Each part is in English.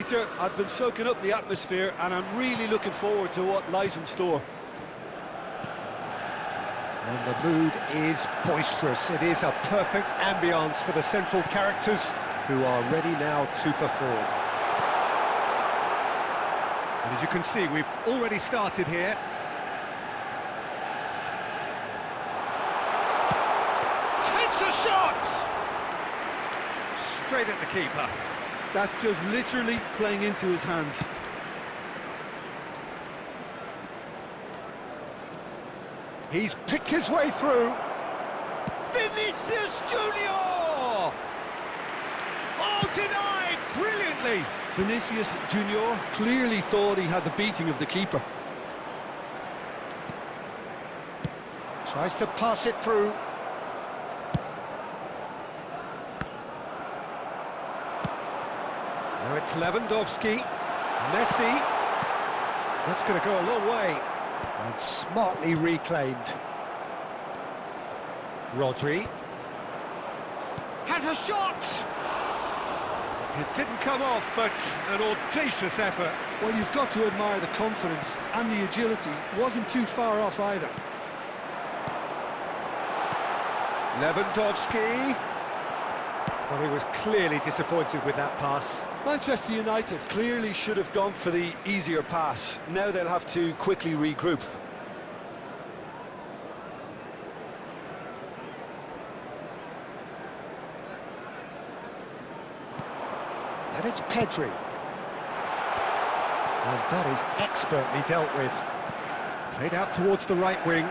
Peter, I've been soaking up the atmosphere and I'm really looking forward to what lies in store. And the mood is boisterous. It is a perfect ambience for the central characters who are ready now to perform. And as you can see, we've already started here. Takes a shot! Straight at the keeper. That's just literally playing into his hands. He's picked his way through. Vinicius Junior! Oh, denied brilliantly. Vinicius Junior clearly thought he had the beating of the keeper. Tries to pass it through. Now it's Lewandowski. Messi. That's going to go a long way. And smartly reclaimed. Rodri. Has a shot! It didn't come off, but an audacious effort. Well, you've got to admire the confidence and the agility. Wasn't too far off either. Lewandowski. Well, he was clearly disappointed with that pass. Manchester United clearly should have gone for the easier pass. Now they'll have to quickly regroup. And it's Pedri. And that is expertly dealt with. Played out towards the right wing.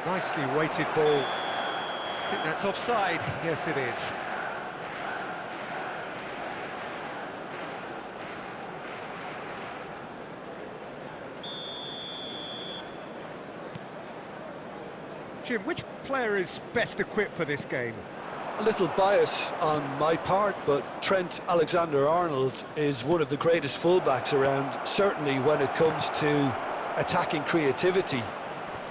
Nicely weighted ball. I think that's offside. Yes, it is. Jim, which player is best equipped for this game? A little bias on my part, but Trent Alexander-Arnold is one of the greatest fullbacks around, certainly when it comes to attacking creativity.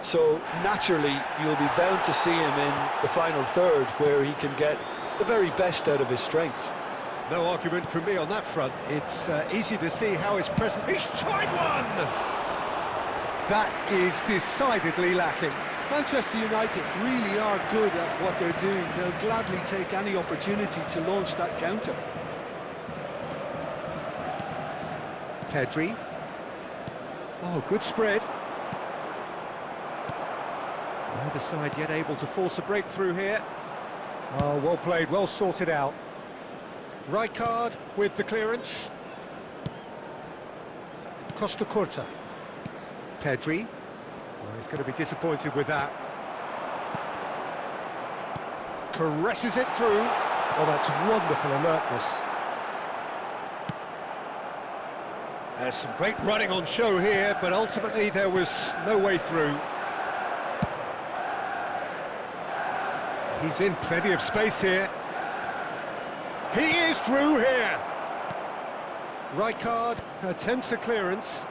So naturally, you'll be bound to see him in the final third, where he can get the very best out of his strengths. No argument from me on that front. It's easy to see how his presence... He's tried one! That is decidedly lacking. Manchester United really are good at what they're doing. They'll gladly take any opportunity to launch that counter. Pedri. Oh, good spread. Neither side yet able to force a breakthrough here. Oh, well played, well sorted out. Rijkaard with the clearance. Costa Curta. Pedri. Oh, he's going to be disappointed with that. Caresses it through. Oh, that's wonderful alertness. There's some great running on show here, but ultimately there was no way through. He's in plenty of space here. He is through here. Rijkaard attempts a clearance.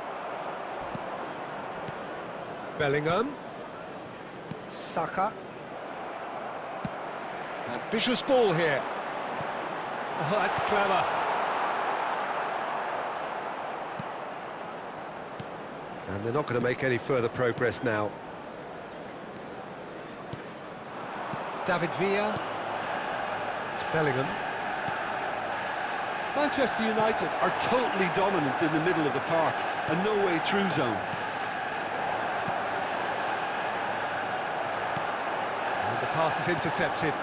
Bellingham. Saka. Ambitious ball here. Oh, that's clever. And they're not going to make any further progress now. David Villa. It's Bellingham. Manchester United are totally dominant in the middle of the park, a no-way through zone. And the pass is intercepted.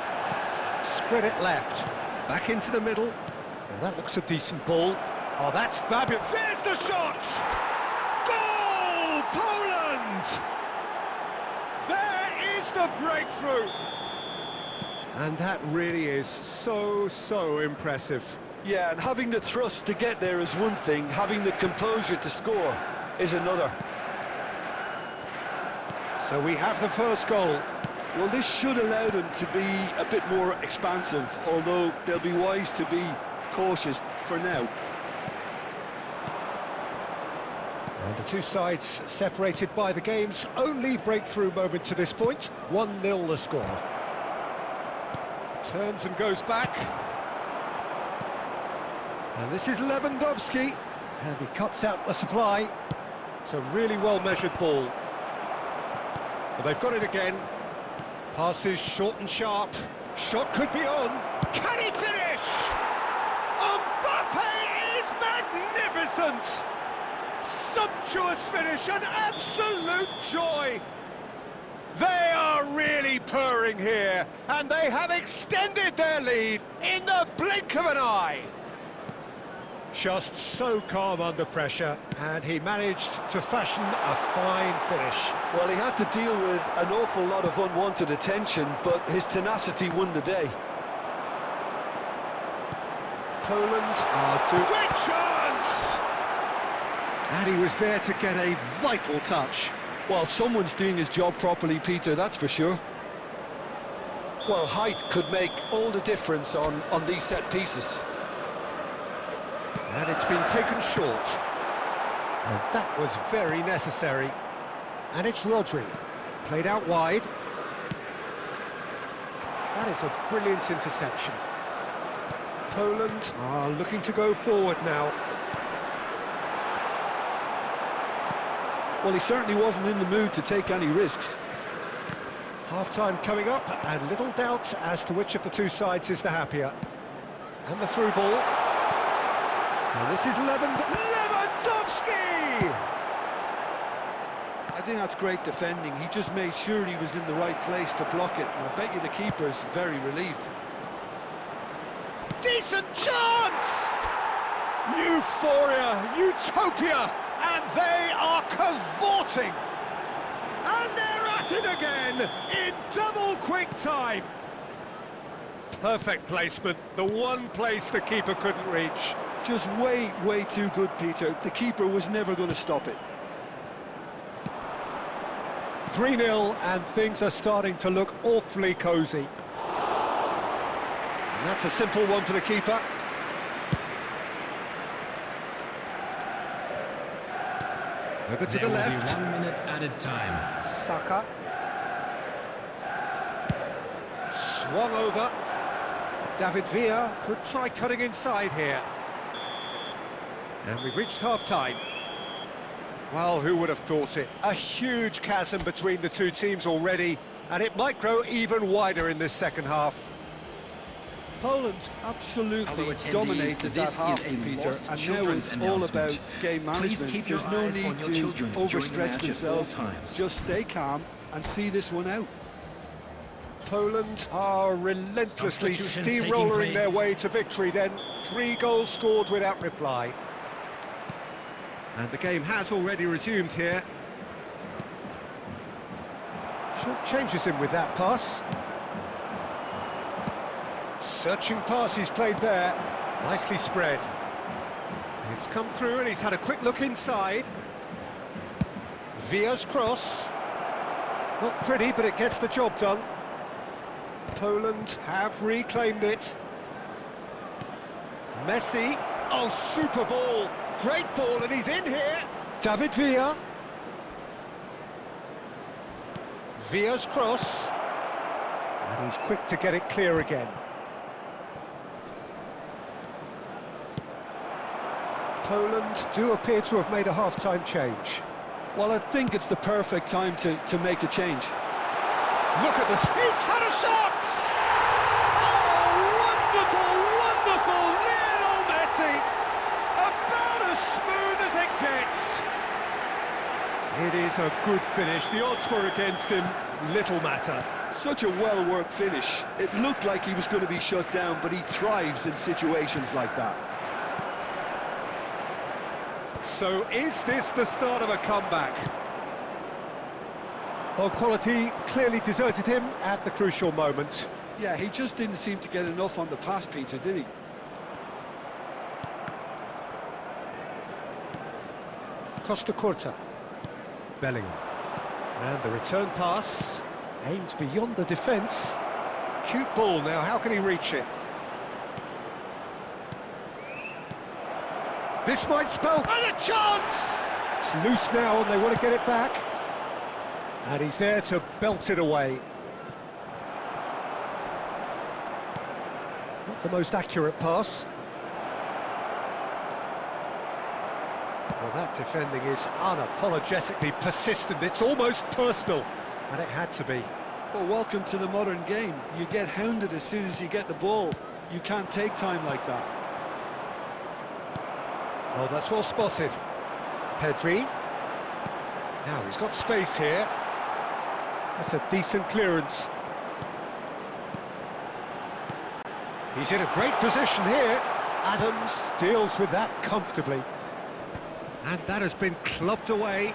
Spread it left. Back into the middle. Now that looks a decent ball. Oh, that's fabulous. There's the shot! Goal! Poland! There is the breakthrough! And that really is so impressive. Yeah, and having the thrust to get there is one thing, having the composure to score is another. So we have the first goal. Well, this should allow them to be a bit more expansive, although they'll be wise to be cautious for now. And the two sides separated by the game's only breakthrough moment to this point. 1-0 the score. Turns and goes back. And this is Lewandowski, and he cuts out the supply. It's a really well-measured ball. But they've got it again. Passes short and sharp. Shot could be on. Can he finish? Mbappe is magnificent! Sumptuous finish, an absolute joy! They are really purring here, and they have extended their lead in the blink of an eye. Just so calm under pressure, and he managed to fashion a fine finish. Well, he had to deal with an awful lot of unwanted attention, but his tenacity won the day. Poland are doing... Great chance! And he was there to get a vital touch. Well, someone's doing his job properly, Peter, that's for sure. Well, height could make all the difference on these set pieces. And it's been taken short. And that was very necessary. And it's Rodri. Played out wide. That is a brilliant interception. Poland are looking to go forward now. Well, he certainly wasn't in the mood to take any risks. Half-time coming up, and little doubt as to which of the two sides is the happier. And the through ball. And this is Lewandowski! I think that's great defending. He just made sure he was in the right place to block it, and I bet you the keeper's very relieved. Decent chance! Euphoria, utopia, and they are cavorting! And they're at it again, in double quick time! Perfect placement, the one place the keeper couldn't reach. Just way too good, Peter. The keeper was never going to stop it. 3-0, and things are starting to look awfully cosy. And that's a simple one for the keeper. Over to the left. 1 minute added time. Saka. Swung over. David Villa could try cutting inside here. And we've reached half-time. Well, who would have thought it? A huge chasm between the two teams already, and it might grow even wider in this second half. Poland absolutely dominated that half, Peter, and now it's all about game management. There's no need to overstretch themselves. Just stay calm and see this one out. Poland are relentlessly steamrolling their way to victory then. 3 goals scored without reply. And the game has already resumed here. Short changes him with that pass. Searching pass he's played there. Nicely spread. It's come through and he's had a quick look inside. Villa's cross. Not pretty, but it gets the job done. Poland have reclaimed it. Messi. Oh, super ball. Great ball, and he's in here. David Villa. Villa's cross. And he's quick to get it clear again. Poland do appear to have made a half-time change. Well, I think it's the perfect time to make a change. Look at this. He's had a shot! Oh, wonderful, wonderful Lionel Messi! About as smooth as it gets. It is a good finish. The odds were against him. Little matter. Such a well-worked finish. It looked like he was going to be shut down, but he thrives in situations like that. So is this the start of a comeback? Well, quality clearly deserted him at the crucial moment. Yeah, he just didn't seem to get enough on the pass, Peter, did he? Costa Curta. Bellingham. And the return pass aimed beyond the defence. Cute ball now, how can he reach it? This might spell... And a chance! It's loose now and they want to get it back. And he's there to belt it away. Not the most accurate pass. Well, that defending is unapologetically persistent. It's almost personal, and it had to be. Well, welcome to the modern game. You get hounded as soon as you get the ball. You can't take time like that. Oh, that's well spotted. Pedri. Now he's got space here. That's a decent clearance. He's in a great position here. Adams deals with that comfortably. And that has been clubbed away.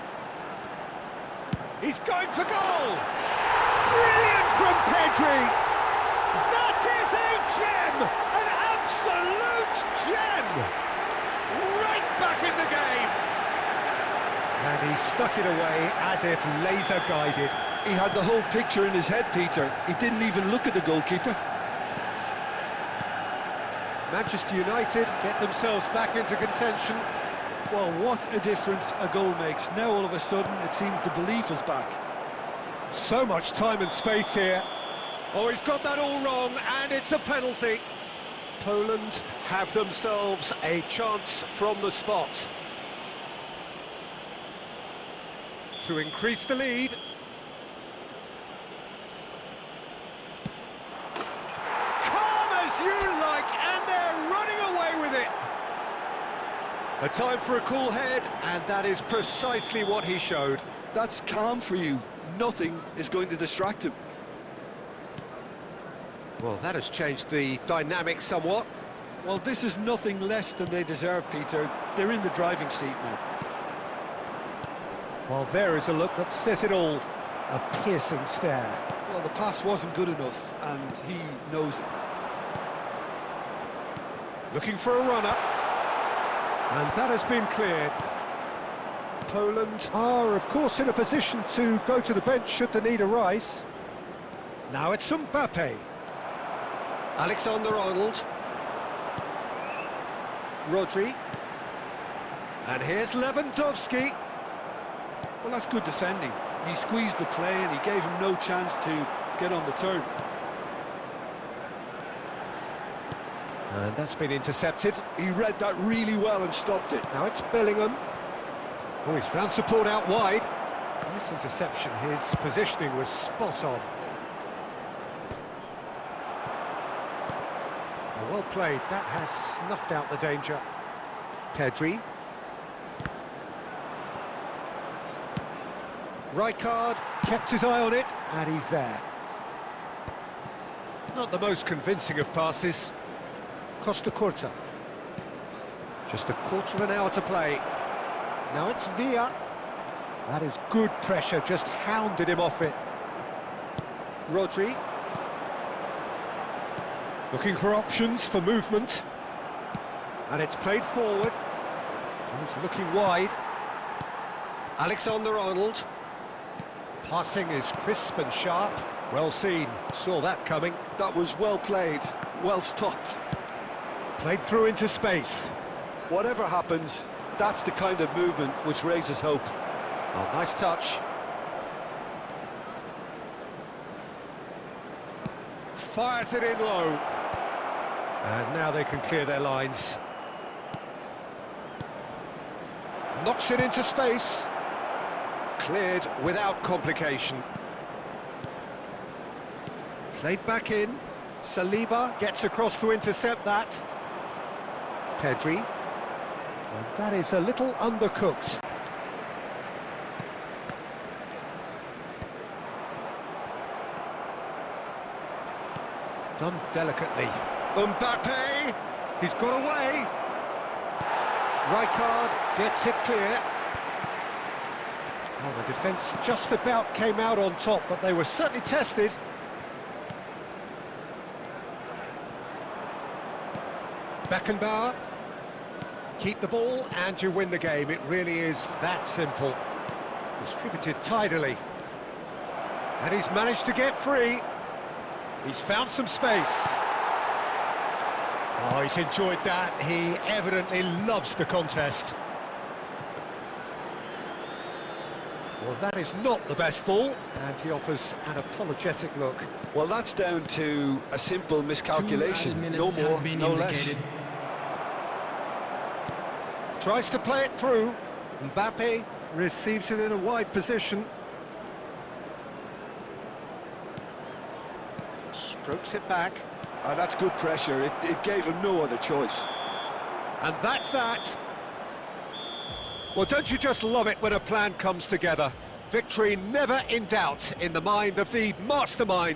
He's going for goal! Brilliant from Pedri! That is a gem! An absolute gem! Right back in the game! And he stuck it away as if laser-guided. He had the whole picture in his head, Peter. He didn't even look at the goalkeeper. Manchester United get themselves back into contention. Well, what a difference a goal makes. Now all of a sudden it seems the belief is back. So much time and space here. Oh, he's got that all wrong, and it's a penalty. Poland have themselves a chance from the spot to increase the lead. Calm as you like, and they're running away with it. A time for a cool head, and that is precisely what he showed. That's calm for you. Nothing is going to distract him. Well, that has changed the dynamic somewhat. Well, this is nothing less than they deserve, Peter. They're in the driving seat now. Well, there is a look that says it all. A piercing stare. Well, the pass wasn't good enough, and he knows it. Looking for a runner. And that has been cleared. Poland are, of course, in a position to go to the bench should the need arise. Now it's Mbappe. Alexander-Arnold. Rodri. And here's Lewandowski. Well, that's good defending. He squeezed the play and he gave him no chance to get on the turn. And that's been intercepted. He read that really well and stopped it. Now it's Bellingham. Oh, he's found support out wide. Nice interception. His positioning was spot on. Oh, well played. That has snuffed out the danger. Pedri. Rijkaard kept his eye on it, and he's there. Not the most convincing of passes. Costa Curta. Just a quarter of an hour to play. Now it's Villa. That is good pressure, just hounded him off it. Rodri. Looking for options for movement. And it's played forward. He's looking wide. Alexander-Arnold. Passing is crisp and sharp. Well seen. Saw that coming. That was well played, well stopped. Played through into space. Whatever happens, that's the kind of movement which raises hope. Oh, nice touch. Fires it in low. And now they can clear their lines. Knocks it into space. Cleared without complication. Played back in. Saliba gets across to intercept that. Pedri. And that is a little undercooked. Done delicately. Mbappe! He's got away! Rijkaard gets it clear. Well, the defence just about came out on top, but they were certainly tested. Beckenbauer. Keep the ball and you win the game. It really is that simple. Distributed tidily. And he's managed to get free. He's found some space. Oh, he's enjoyed that. He evidently loves the contest. Well, that is not the best ball, and he offers an apologetic look. Well, that's down to a simple miscalculation. No more, no less. Tries to play it through. Mbappe receives it in a wide position. Strokes it back. That's good pressure. It gave him no other choice. And that's that. Well, don't you just love it when a plan comes together? Victory never in doubt in the mind of the mastermind.